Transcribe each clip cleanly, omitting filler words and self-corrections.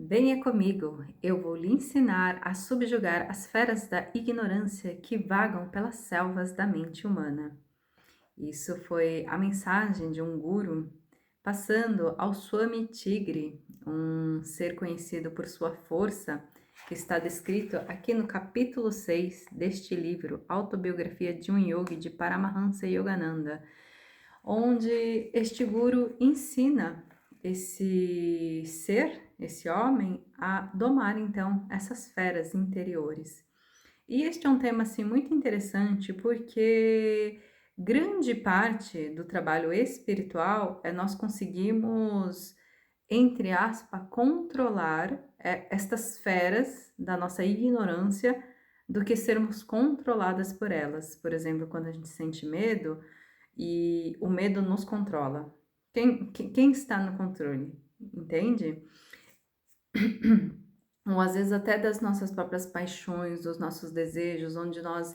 Venha comigo, eu vou lhe ensinar a subjugar as feras da ignorância que vagam pelas selvas da mente humana. Isso foi a mensagem de um guru passando ao Swami Tigre, um ser conhecido por sua força, que está descrito aqui no capítulo 6 deste livro, Autobiografia de um Yogi de Paramahansa Yogananda, onde este guru ensina esse ser, esse homem, a domar então essas feras interiores. E este é um tema assim muito interessante porque grande parte do trabalho espiritual é nós conseguimos, entre aspas, controlar estas feras da nossa ignorância do que sermos controladas por elas. Por exemplo, quando a gente sente medo, e o medo nos controla. Quem está no controle? Entende? Ou às vezes até das nossas próprias paixões, dos nossos desejos, onde nós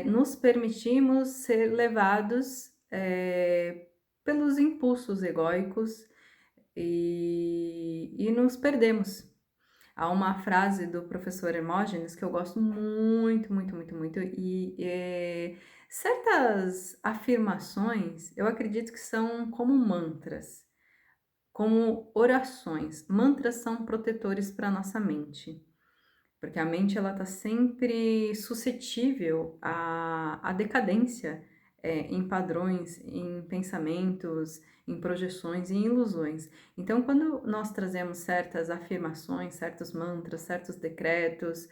nos permitimos ser levados pelos impulsos egóicos e nos perdemos. Há uma frase do professor Hermógenes que eu gosto muito, muito, muito, muito, e certas afirmações eu acredito que são como mantras, como orações. Mantras são protetores para a nossa mente, porque a mente ela está sempre suscetível à decadência em padrões, em pensamentos, em projeções e em ilusões. Então, quando nós trazemos certas afirmações, certos mantras, certos decretos,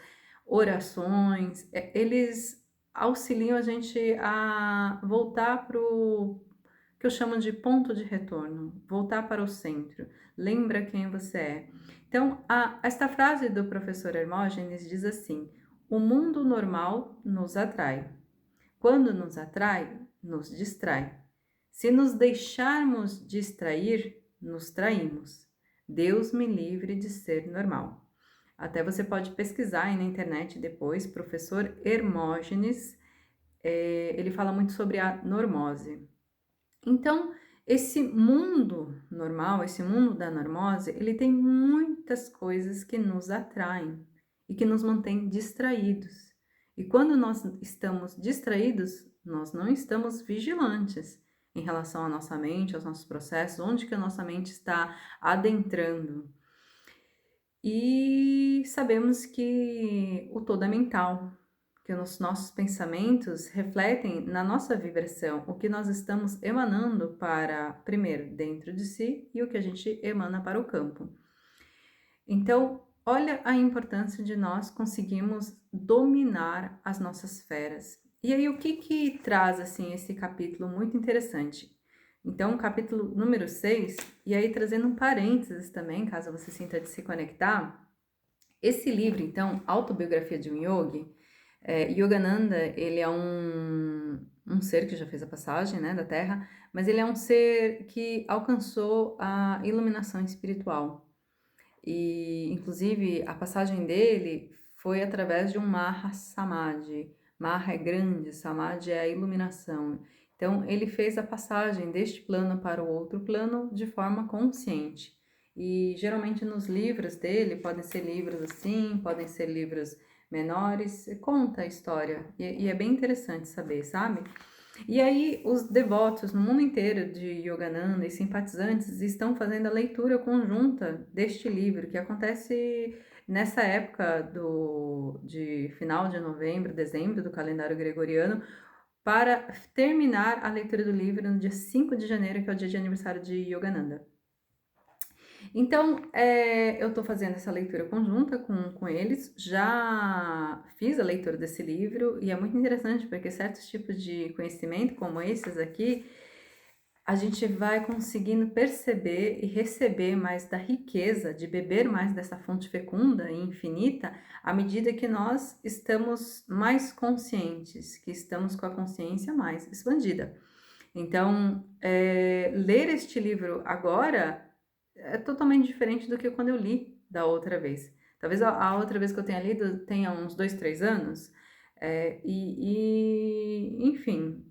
orações, eles auxiliam a gente a voltar para o que eu chamo de ponto de retorno, voltar para o centro. Lembra quem você é. Então, esta frase do professor Hermógenes diz assim: o mundo normal nos atrai. Quando nos atrai, nos distrai. Se nos deixarmos distrair, nos traímos. Deus me livre de ser normal. Até você pode pesquisar aí na internet depois, professor Hermógenes, ele fala muito sobre a normose. Então, esse mundo normal, esse mundo da normose, ele tem muitas coisas que nos atraem e que nos mantêm distraídos. E quando nós estamos distraídos, nós não estamos vigilantes em relação à nossa mente, aos nossos processos, onde que a nossa mente está adentrando. E sabemos que o todo é mental, que os nossos pensamentos refletem na nossa vibração, o que nós estamos emanando para, primeiro, dentro de si e o que a gente emana para o campo. Então, olha a importância de nós conseguirmos dominar as nossas feras. E aí, o que traz, assim, esse capítulo muito interessante? Então, capítulo número 6, e aí trazendo um parênteses também, caso você sinta de se conectar, esse livro, então, Autobiografia de um Yogi, Yogananda, ele é um ser que já fez a passagem, né, da Terra, mas ele é um ser que alcançou a iluminação espiritual. E, inclusive, a passagem dele foi através de um Maha Samadhi. Maha é grande, Samadhi é a iluminação. Então, ele fez a passagem deste plano para o outro plano de forma consciente. E, geralmente, nos livros dele, podem ser livros assim, podem ser livros menores, conta a história. E é bem interessante saber, sabe? E aí, os devotos no mundo inteiro de Yogananda e simpatizantes estão fazendo a leitura conjunta deste livro, que acontece nessa época de final de novembro, dezembro do calendário gregoriano, para terminar a leitura do livro no dia 5 de janeiro, que é o dia de aniversário de Yogananda. Então, eu estou fazendo essa leitura conjunta com eles, já fiz a leitura desse livro e é muito interessante porque certos tipos de conhecimento, como esses aqui, a gente vai conseguindo perceber e receber mais da riqueza, de beber mais dessa fonte fecunda e infinita, à medida que nós estamos mais conscientes, que estamos com a consciência mais expandida. Então, ler este livro agora é totalmente diferente do que quando eu li da outra vez. Talvez a outra vez que eu tenha lido tenha uns 2, 3 anos, enfim,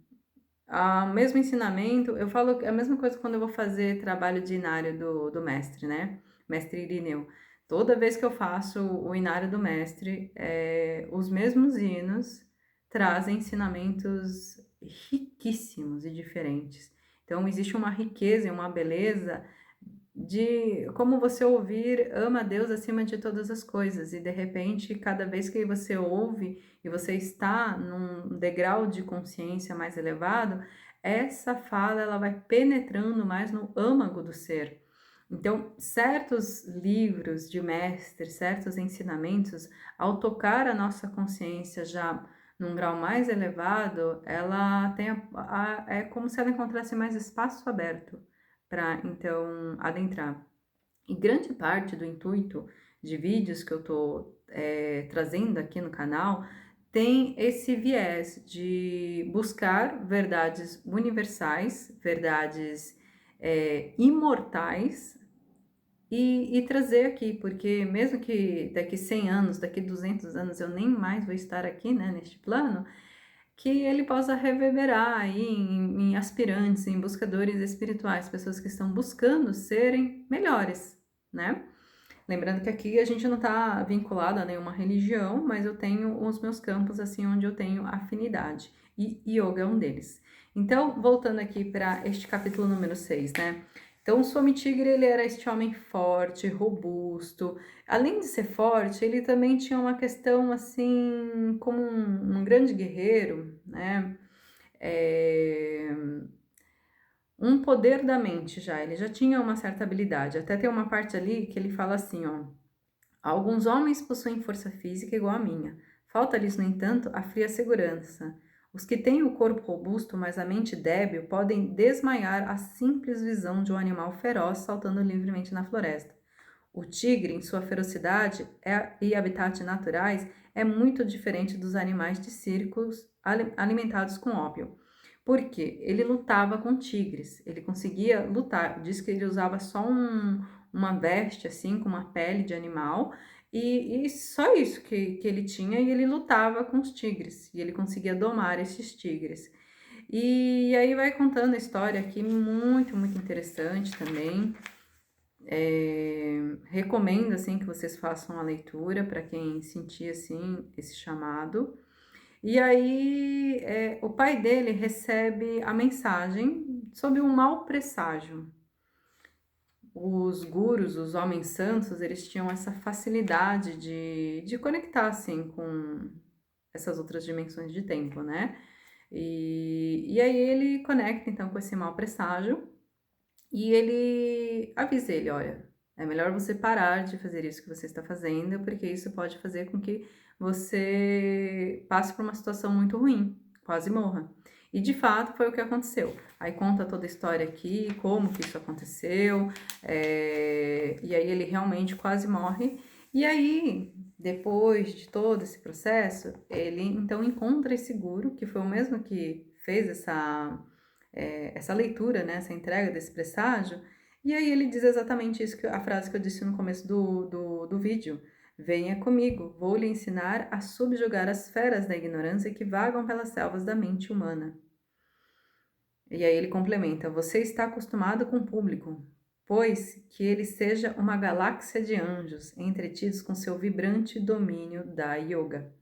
o mesmo ensinamento, eu falo a mesma coisa quando eu vou fazer trabalho diário do mestre, né? Mestre Irineu. Toda vez que eu faço o Inário do Mestre, os mesmos hinos trazem ensinamentos riquíssimos e diferentes. Então, existe uma riqueza e uma beleza de como você ouvir ama a Deus acima de todas as coisas. E, de repente, cada vez que você ouve e você está num degrau de consciência mais elevado, essa fala ela vai penetrando mais no âmago do ser. Então, certos livros de mestres, certos ensinamentos, ao tocar a nossa consciência já num grau mais elevado, ela tem é como se ela encontrasse mais espaço aberto para então adentrar. E grande parte do intuito de vídeos que eu estou trazendo aqui no canal tem esse viés de buscar verdades universais, verdades imortais e trazer aqui, porque mesmo que daqui 100 anos, daqui 200 anos eu nem mais vou estar aqui, né, neste plano, que ele possa reverberar aí em aspirantes, em buscadores espirituais, pessoas que estão buscando serem melhores, né? Lembrando que aqui a gente não está vinculado a nenhuma religião, mas eu tenho os meus campos assim onde eu tenho afinidade, e yoga é um deles. Então, voltando aqui para este capítulo número 6, né? Então, o Swami Tigre, ele era este homem forte, robusto. Além de ser forte, ele também tinha uma questão, assim, como um grande guerreiro, né? Um poder da mente já, ele já tinha uma certa habilidade. Até tem uma parte ali que ele fala assim, ó. Alguns homens possuem força física igual à minha. Falta-lhes, no entanto, a fria segurança. Os que têm o corpo robusto, mas a mente débil, podem desmaiar à simples visão de um animal feroz saltando livremente na floresta. O tigre, em sua ferocidade e habitat naturais, é muito diferente dos animais de circos alimentados com ópio. Por quê? Ele lutava com tigres, ele conseguia lutar. Diz que ele usava só uma veste, assim, com uma pele de animal, e só isso que ele tinha, e ele lutava com os tigres, e ele conseguia domar esses tigres. E aí vai contando a história aqui, muito, muito interessante também. Recomendo, assim, que vocês façam a leitura para quem sentir, assim, esse chamado. E aí, o pai dele recebe a mensagem sobre um mau presságio. Os gurus, os homens santos, eles tinham essa facilidade de conectar, assim, com essas outras dimensões de tempo, né? E aí ele conecta, então, com esse mau presságio e ele avisa ele, olha, é melhor você parar de fazer isso que você está fazendo, porque isso pode fazer com que você passe por uma situação muito ruim, quase morra. E de fato foi o que aconteceu. Aí conta toda a história aqui, como que isso aconteceu, e aí ele realmente quase morre. E aí, depois de todo esse processo, ele então encontra esse guru, que foi o mesmo que fez essa leitura, né, essa entrega desse presságio, e aí ele diz exatamente isso, a frase que eu disse no começo do vídeo. Venha comigo, vou lhe ensinar a subjugar as feras da ignorância que vagam pelas selvas da mente humana. E aí ele complementa, você está acostumado com o público, pois que ele seja uma galáxia de anjos, entretidos com seu vibrante domínio da yoga.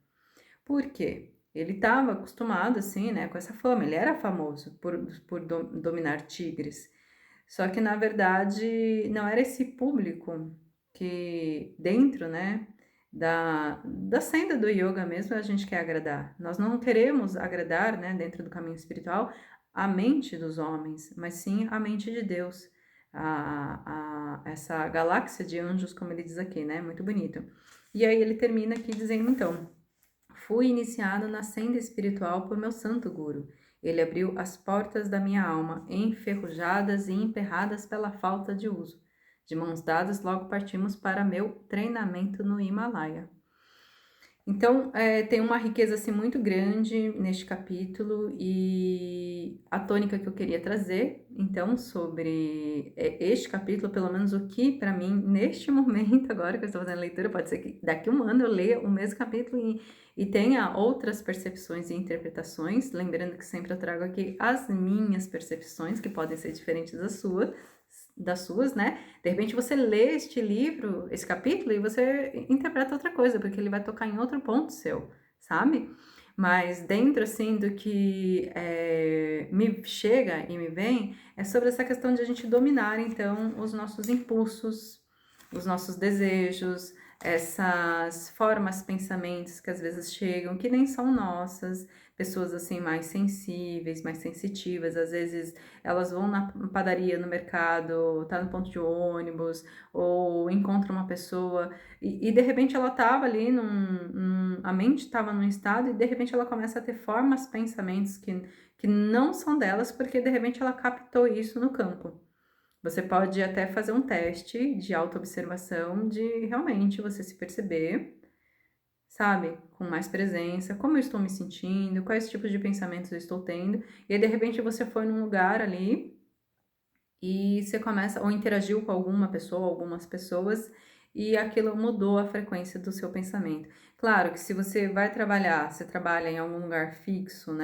Por quê? Ele estava acostumado, assim, né, com essa fama, ele era famoso por dominar tigres. Só que, na verdade, não era esse público que dentro, né, da senda do yoga mesmo a gente quer agradar. Nós não queremos agradar, né, dentro do caminho espiritual, a mente dos homens, mas sim a mente de Deus. Essa galáxia de anjos, como ele diz aqui, né, muito bonito. E aí ele termina aqui dizendo, então, fui iniciado na senda espiritual por meu santo guru. Ele abriu as portas da minha alma, enferrujadas e emperradas pela falta de uso. De mãos dadas, logo partimos para meu treinamento no Himalaia. Então, tem uma riqueza assim, muito grande neste capítulo e a tônica que eu queria trazer, então, sobre este capítulo, pelo menos o que, para mim, neste momento, agora que eu estou fazendo a leitura, pode ser que daqui a um ano eu leia o mesmo capítulo e tenha outras percepções e interpretações, lembrando que sempre eu trago aqui as minhas percepções, que podem ser diferentes das suas, das suas, né? De repente você lê este livro, esse capítulo, e você interpreta outra coisa, porque ele vai tocar em outro ponto seu, sabe? Mas dentro, assim, do que me chega e me vem, é sobre essa questão de a gente dominar, então, os nossos impulsos, os nossos desejos, essas formas, pensamentos que às vezes chegam, que nem são nossas, pessoas assim mais sensíveis, mais sensitivas, às vezes elas vão na padaria, no mercado, tá no ponto de ônibus, ou encontram uma pessoa e de repente ela tava ali a mente estava num estado e de repente ela começa a ter formas, pensamentos que não são delas, porque de repente ela captou isso no campo. Você pode até fazer um teste de autoobservação, de realmente você se perceber, sabe? Com mais presença, como eu estou me sentindo, quais tipos de pensamentos eu estou tendo. E aí, de repente, você foi num lugar ali e você começa, ou interagiu com alguma pessoa, algumas pessoas, e aquilo mudou a frequência do seu pensamento. Claro que se você vai trabalhar, você trabalha em algum lugar fixo, né?